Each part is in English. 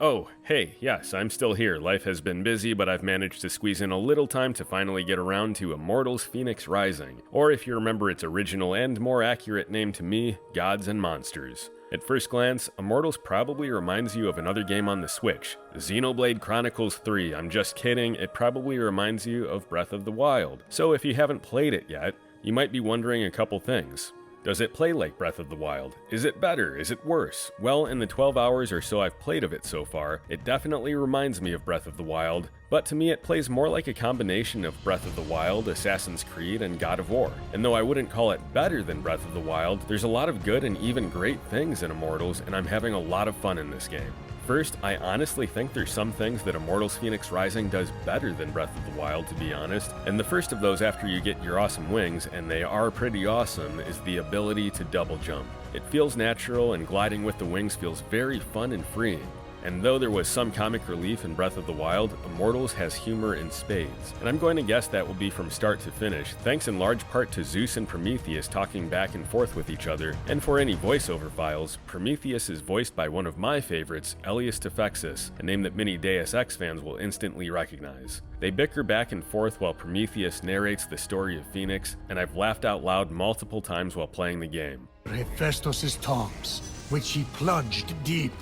Oh, hey, yes, I'm still here. Life has been busy, but I've managed to squeeze in a little time to finally get around to Immortals Fenyx Rising, or if you remember its original and more accurate name to me, Gods and Monsters. At first glance, Immortals probably reminds you of another game on the Switch, Xenoblade Chronicles 3. I'm just kidding, it probably reminds you of Breath of the Wild. So if you haven't played it yet, you might be wondering a couple things. Does it play like Breath of the Wild? Is it better? Is it worse? Well, in the 12 hours or so I've played of it so far, it definitely reminds me of Breath of the Wild, but to me it plays more like a combination of Breath of the Wild, Assassin's Creed, and God of War. And though I wouldn't call it better than Breath of the Wild, there's a lot of good and even great things in Immortals, and I'm having a lot of fun in this game. First, I honestly think there's some things that Immortals Fenyx Rising does better than Breath of the Wild, to be honest, and the first of those after you get your awesome wings, and they are pretty awesome, is the ability to double jump. It feels natural, and gliding with the wings feels very fun and freeing. And though there was some comic relief in Breath of the Wild, Immortals has humor in spades. And I'm going to guess that will be from start to finish, thanks in large part to Zeus and Prometheus talking back and forth with each other. And for any voiceover files, Prometheus is voiced by one of my favorites, Elias Tefexis, a name that many Deus Ex fans will instantly recognize. They bicker back and forth while Prometheus narrates the story of Phoenix, and I've laughed out loud multiple times while playing the game. Hephaestus' tongs, which he plunged deep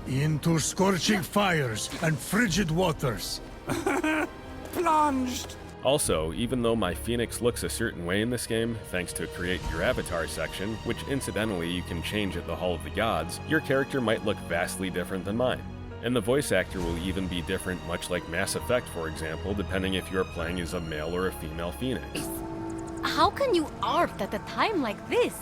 into scorching fires and frigid waters. Plunged! Also, even though my Phoenix looks a certain way in this game, thanks to Create Your Avatar section, which incidentally you can change at the Hall of the Gods, your character might look vastly different than mine. And the voice actor will even be different, much like Mass Effect, for example, depending if you're playing as a male or a female Phoenix. How can you art at a time like this?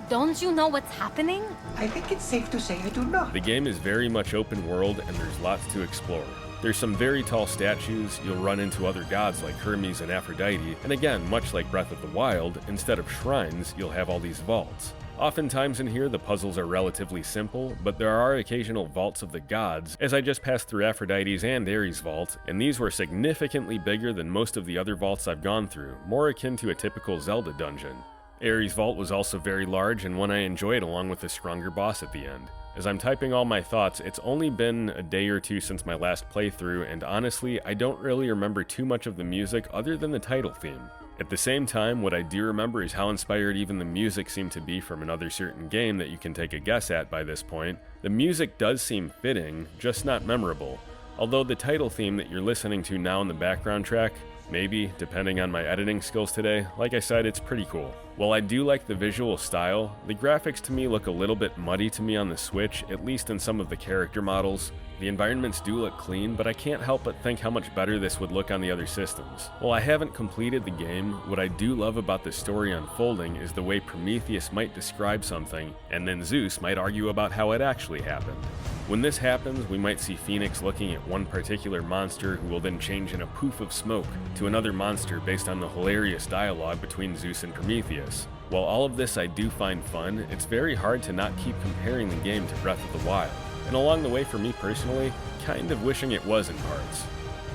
Don't you know what's happening? I think it's safe to say I do not. The game is very much open world and there's lots to explore. There's some very tall statues, you'll run into other gods like Hermes and Aphrodite, and again, much like Breath of the Wild, instead of shrines, you'll have all these vaults. Oftentimes in here, the puzzles are relatively simple, but there are occasional vaults of the gods, as I just passed through Aphrodite's and Ares' vault, and these were significantly bigger than most of the other vaults I've gone through, more akin to a typical Zelda dungeon. Ares' vault was also very large and one I enjoyed along with a stronger boss at the end. As I'm typing all my thoughts, it's only been a day or two since my last playthrough, and honestly, I don't really remember too much of the music other than the title theme. At the same time, what I do remember is how inspired even the music seemed to be from another certain game that you can take a guess at by this point. The music does seem fitting, just not memorable. Although the title theme that you're listening to now in the background track, maybe, depending on my editing skills today, like I said, it's pretty cool. While I do like the visual style, the graphics to me look a little bit muddy to me on the Switch, at least in some of the character models. The environments do look clean, but I can't help but think how much better this would look on the other systems. While I haven't completed the game, what I do love about the story unfolding is the way Prometheus might describe something, and then Zeus might argue about how it actually happened. When this happens, we might see Phoenix looking at one particular monster who will then change in a poof of smoke to another monster based on the hilarious dialogue between Zeus and Prometheus. While all of this I do find fun, it's very hard to not keep comparing the game to Breath of the Wild, and along the way for me personally, kind of wishing it was in parts.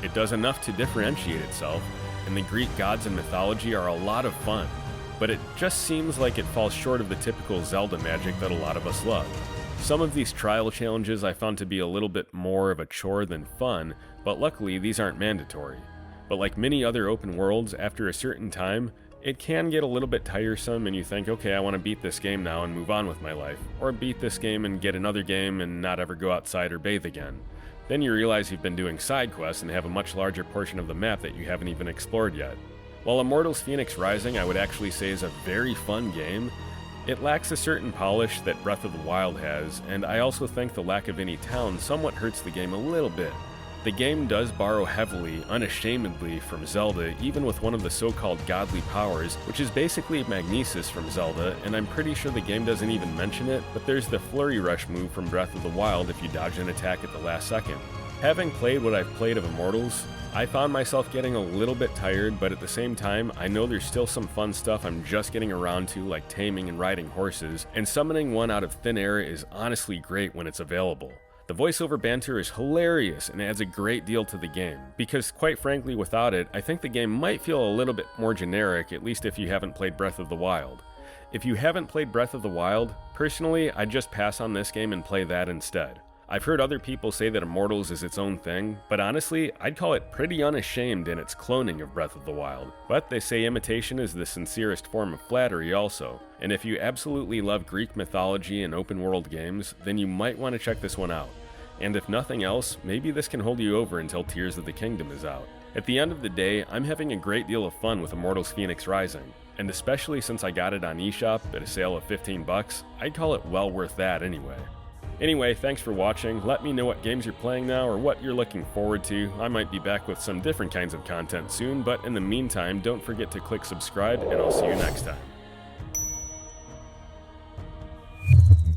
It does enough to differentiate itself, and the Greek gods and mythology are a lot of fun, but it just seems like it falls short of the typical Zelda magic that a lot of us love. Some of these trial challenges I found to be a little bit more of a chore than fun, but luckily these aren't mandatory. But like many other open worlds, after a certain time, it can get a little bit tiresome and you think, okay, I want to beat this game now and move on with my life, or beat this game and get another game and not ever go outside or bathe again. Then you realize you've been doing side quests and have a much larger portion of the map that you haven't even explored yet. While Immortals Fenyx Rising I would actually say is a very fun game, it lacks a certain polish that Breath of the Wild has, and I also think the lack of any town somewhat hurts the game a little bit. The game does borrow heavily, unashamedly, from Zelda, even with one of the so-called godly powers, which is basically magnesis from Zelda, and I'm pretty sure the game doesn't even mention it, but there's the Flurry Rush move from Breath of the Wild if you dodge an attack at the last second. Having played what I've played of Immortals, I found myself getting a little bit tired, but at the same time, I know there's still some fun stuff I'm just getting around to, like taming and riding horses, and summoning one out of thin air is honestly great when it's available. The voiceover banter is hilarious and adds a great deal to the game, because quite frankly without it, I think the game might feel a little bit more generic, at least if you haven't played Breath of the Wild. If you haven't played Breath of the Wild, personally, I'd just pass on this game and play that instead. I've heard other people say that Immortals is its own thing, but honestly, I'd call it pretty unashamed in its cloning of Breath of the Wild. But they say imitation is the sincerest form of flattery also, and if you absolutely love Greek mythology and open world games, then you might want to check this one out. And if nothing else, maybe this can hold you over until Tears of the Kingdom is out. At the end of the day, I'm having a great deal of fun with Immortals Fenyx Rising, and especially since I got it on eShop at a sale of $15, I'd call it well worth that anyway. Anyway, thanks for watching. Let me know what games you're playing now or what you're looking forward to. I might be back with some different kinds of content soon, but in the meantime, don't forget to click subscribe, and I'll see you next time.